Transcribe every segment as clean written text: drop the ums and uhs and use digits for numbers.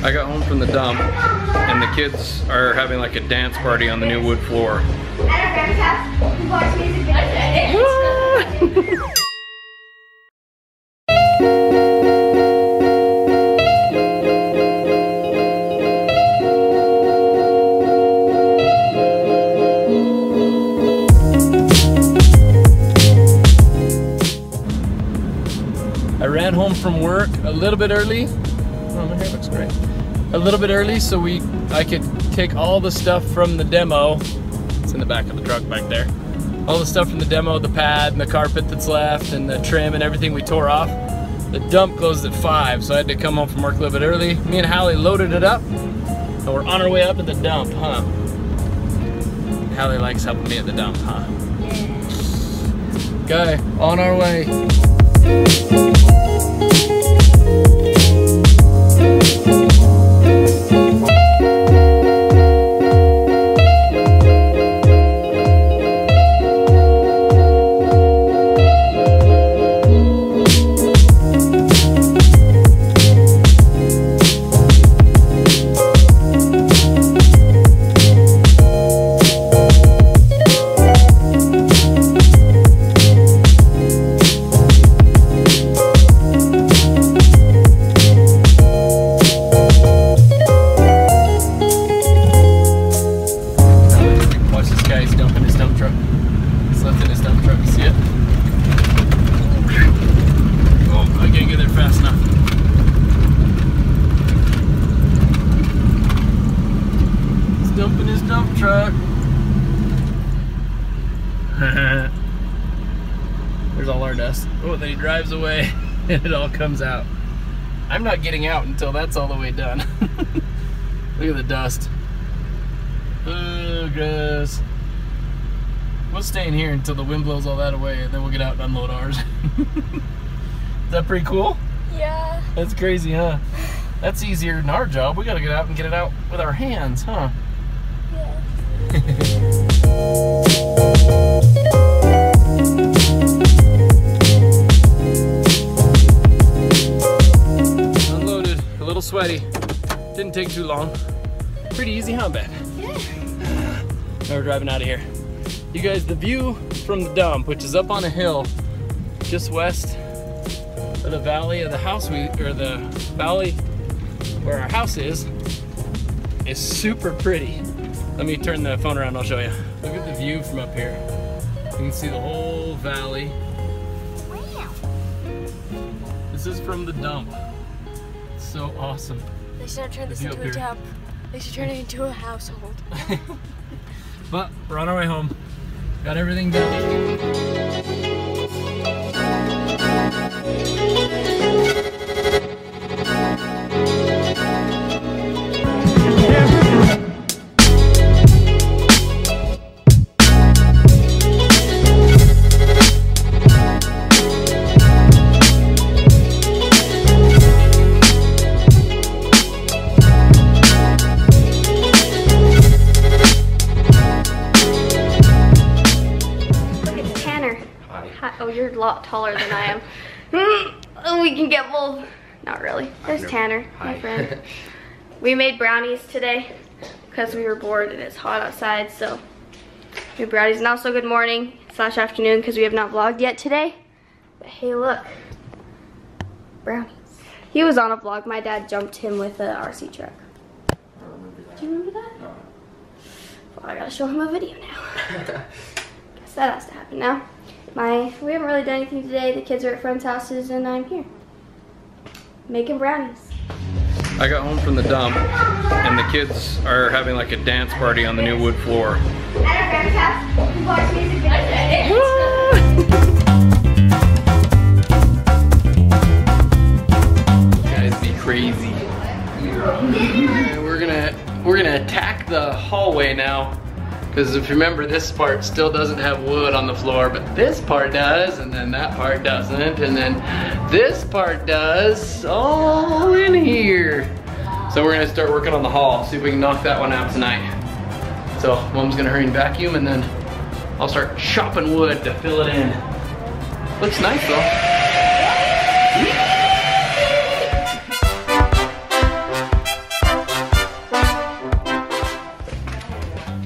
I got home from the dump and the kids are having like a dance party on the new wood floor. I ran home from work a little bit early. Oh, my hair looks great. A little bit early so I could take all the stuff from the demo. It's in the back of the truck back there. All the stuff from the demo, the pad and the carpet that's left and the trim and everything we tore off. The dump closed at 5, so I had to come home from work a little bit early. Me and Halle loaded it up, and we're on our way up to the dump, huh? Halle likes helping me at the dump, huh? Okay, on our way. Dumping his dump truck. There's all our dust. Oh, then he drives away and it all comes out. I'm not getting out until that's all the way done. Look at the dust. Oh, gross. We'll stay in here until the wind blows all that away and then we'll get out and unload ours. Is that pretty cool? Yeah. That's crazy, huh? That's easier than our job. We gotta get out and get it out with our hands, huh? Unloaded, a little sweaty. Didn't take too long. Pretty easy, huh, Ben? Yeah. Now we're driving out of here. You guys, the view from the dump, which is up on a hill just west of the valley of the house the valley where our house is super pretty. Let me turn the phone around, I'll show you. Look at the view from up here. You can see the whole valley. Wow. This is from the dump. It's so awesome. They should turn this into a dump. They should turn it into a household. But we're on our way home. Got everything done. Oh, you're a lot taller than I am. Oh, we can get both. Not really. There's Tanner, my friend. We made brownies today because we were bored and it's hot outside, so we made brownies. And also good morning / afternoon because we have not vlogged yet today. But hey, look. Brownies. He was on a vlog. My dad jumped him with an RC truck. Do you remember that? No. Well, I gotta show him a video now. Guess that has to happen now. We haven't really done anything today. The kids are at friends' houses and I'm here making brownies. I got home from the dump and the kids are having like a dance party on the new wood floor. Guys, be crazy. We're gonna attack the hallway now. Because if you remember, this part still doesn't have wood on the floor, but this part does, and then that part doesn't, and then this part does, all in here. So we're gonna start working on the hall, see if we can knock that one out tonight. So Mom's gonna hurry and vacuum, and then I'll start chopping wood to fill it in. Looks nice though.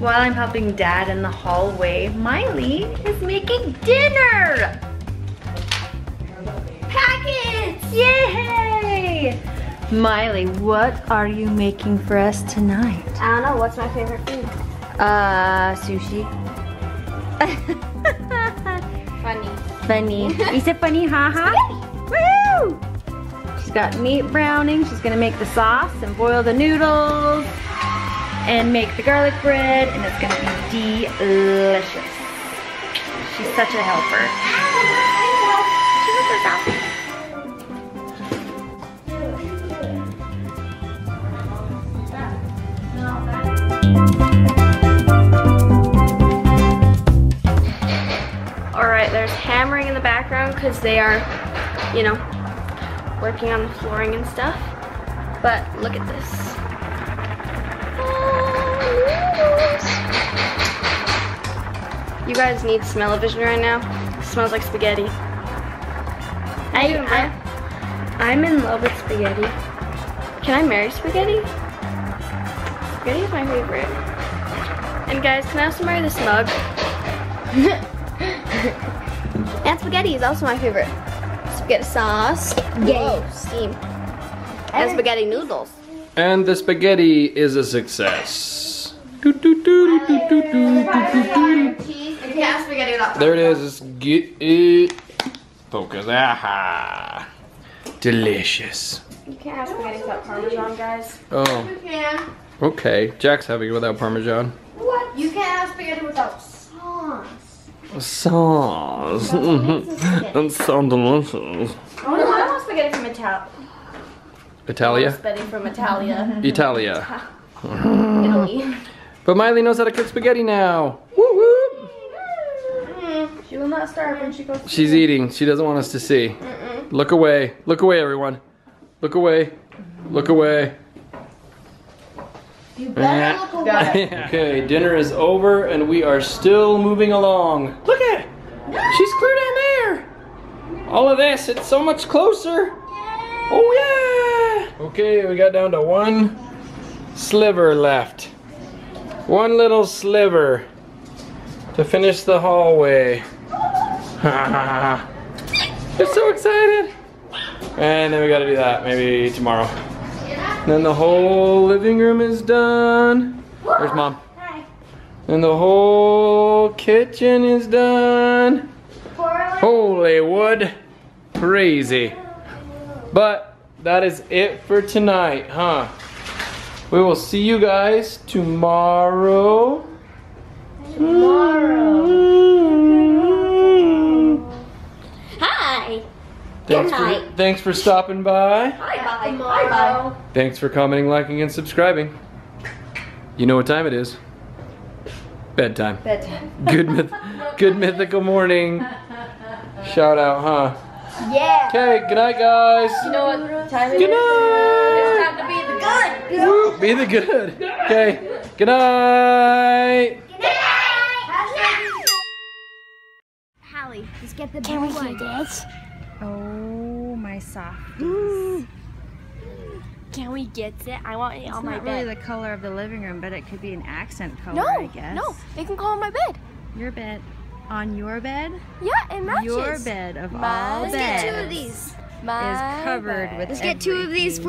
While I'm helping Dad in the hallway, Myli is making dinner! Packets! Yay! Myli, what are you making for us tonight? I don't know, what's my favorite food? Sushi. Funny. Funny. Is it funny, haha? Woo! She's got meat browning. She's gonna make the sauce and boil the noodles and make the garlic bread, and it's gonna be delicious. She's such a helper. Alright, there's hammering in the background because they are, you know, working on the flooring and stuff. But look at this. You guys need smell-o-vision right now. It smells like spaghetti. I'm in love with spaghetti. Can I marry spaghetti? Spaghetti is my favorite. And guys, can I also marry this mug? And spaghetti is also my favorite. Spaghetti sauce. Whoa, steam. And spaghetti noodles. And the spaghetti is a success. There it is. Let's get it. Focus. Aha. Delicious. You can't have spaghetti without Parmesan, guys. Oh. You can. Okay. Jack's having it without Parmesan. What? You can't have spaghetti without sauce. Sauce. That's so delicious. Oh no, I want spaghetti from Italia? Spaghetti from Italia. Italia. Italy. But Myli knows how to cook spaghetti now. Woo woo. She will not starve when she goes to She's eating. She doesn't want us to see. Look away. Look away, everyone. Look away. Look away. You better look away. Okay, dinner is over and we are still moving along. Look at it. She's clear down there. All of this, it's so much closer. Oh yeah. Okay, we got down to one sliver left. One little sliver to finish the hallway. You're so excited. And then we gotta do that maybe tomorrow. Then the whole living room is done. Where's Mom? Hi. And the whole kitchen is done. Holy wood. Crazy. But that is it for tonight, huh? We will see you guys tomorrow. Hi. Thanks for stopping by. Bye bye. Thanks for commenting, liking, and subscribing. You know what time it is. Bedtime. Good mythical morning. Shout out, huh? Yeah. Okay, good night, guys. You know what time it is? Good night. It's time to be the good. Woo, be the good. Okay, good night. Halle, just get the big one. Can we do this? Oh, my soft. Can we get it? I want it on my It's not really the color of the living room, but it could be an accent color, No, I guess. no, they can go on my bed. Your bed. On your bed? Yeah, it matches. Your bed of all Let's beds get two of these. is covered with Let's get two of these. everything.